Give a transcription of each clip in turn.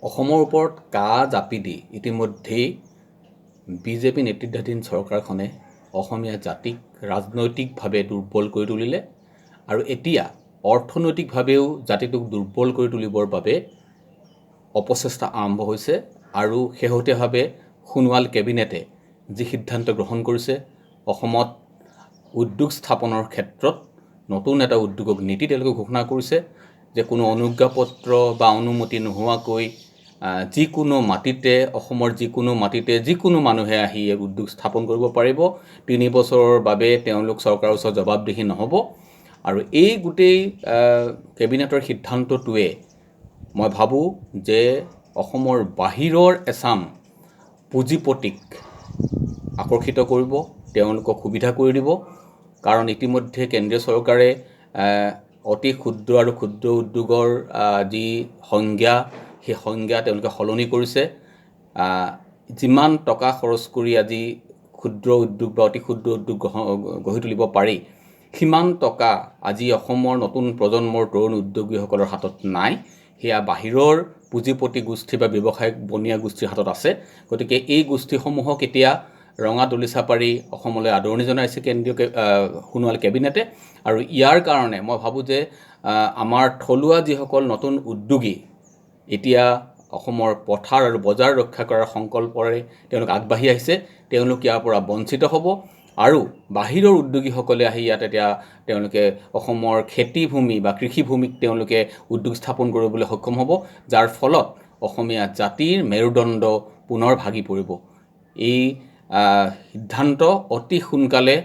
অসমৰ ওপৰত জাপি দি ইতিমধ্যেই বিজেপি নেতৃত্বাধীন চৰকাৰখনে অসমীয়া জাতিক ৰাজনৈতিকভাৱে দুৰ্বল কৰি তুলিলে আৰু এতিয়া অৰ্থনৈতিকভাৱেও জাতিটোক দুৰ্বল কৰি তুলিবৰ বাবে অপচেষ্টা আৰম্ভ হৈছে আৰু শেহতীয়াভাৱে সোণোৱাল কেবিনেটে যি সিদ্ধান্ত গ্ৰহণ কৰিছে অসমত উদ্যোগ স্থাপনৰ ক্ষেত্ৰত নতুন এটা উদ্যোগক নীতি তেওঁলোকে ঘোষণা কৰিছে যে কোনো অনুজ্ঞাপত্ৰ বা অনুমতি নোহোৱাকৈ যিকোনো মাটিতে অসমৰ যিকোনো মাটিতে যিকোনো মানুহে আহি উদ্যোগ স্থাপন কৰিব পাৰিব ৩ বছৰৰ বাবে তেওঁলোক চৰকাৰৰ ওচৰত জবাবদিহি নহ'ব আৰু এই গোটেই কেবিনেটৰ সিদ্ধান্তটোৱে মই ভাবোঁ যে অসমৰ বাহিৰৰ এছাম পুঁজিপতিক আকৰ্ষিত কৰিব তেওঁলোকক সুবিধা কৰি দিব কাৰণ ইতিমধ্যে কেন্দ্ৰীয় চৰকাৰে অতি ক্ষুদ্ৰ আৰু ক্ষুদ্ৰ উদ্যোগৰ যি সংজ্ঞা সেই সংজ্ঞা তেওঁলোকে সলনি কৰিছে যিমান টকা খৰচ কৰি আজি ক্ষুদ্ৰ উদ্যোগ বা অতি ক্ষুদ্ৰ উদ্যোগ গঢ়ি তুলিব পাৰি সিমান টকা আজি অসমৰ নতুন প্ৰজন্মৰ তৰুণ উদ্যোগীসকলৰ হাতত নাই সেয়া বাহিৰৰ পুঁজিপতি গোষ্ঠী বা ব্যৱসায়িক বনিয়া গোষ্ঠীৰ হাতত আছে গতিকে এই গোষ্ঠীসমূহক এতিয়া ৰঙা দলিচা পাৰি অসমলৈ আদৰণি জনাইছে কেন্দ্ৰীয় সোণোৱাল কেবিনেটে আৰু ইয়াৰ কাৰণে মই ভাবোঁ যে আমাৰ থলুৱা যিসকল নতুন উদ্যোগী এতিয়া অসমৰ পথাৰ আৰু বজাৰ ৰক্ষা কৰাৰ সংকল্পৰে তেওঁলোক আগবাঢ়ি আহিছে তেওঁলোক ইয়াৰ পৰা বঞ্চিত হ'ব আৰু বাহিৰৰ উদ্যোগীসকলে আহি ইয়াত এতিয়া তেওঁলোকে অসমৰ খেতিভূমি বা কৃষিভূমিক তেওঁলোকে উদ্যোগ স্থাপন কৰিবলৈ সক্ষম হ'ব যাৰ ফলত অসমীয়া জাতিৰ মেৰুদণ্ড পুনৰ ভাগি পৰিব এই সিদ্ধান্ত অতি সোনকালে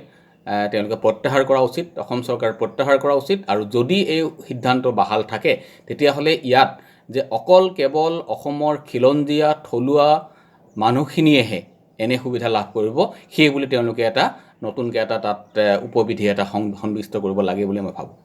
তেওঁলোকে প্ৰত্যাহাৰ কৰা উচিত অসম চৰকাৰ প্ৰত্যাহাৰ কৰা উচিত আৰু যদি এই সিদ্ধান্ত বাহাল থাকে তেতিয়াহ'লে ইয়াত যে অকল কেৱল অসমৰ খিলঞ্জীয়া থলুৱা মানুহখিনিয়েহে এনে সুবিধা লাভ কৰিব সেই বুলি তেওঁলোকে এটা নতুনকৈ এটা তাত উপবিধি এটা সন্নিৱিষ্ট কৰিব লাগে বুলি মই ভাবোঁ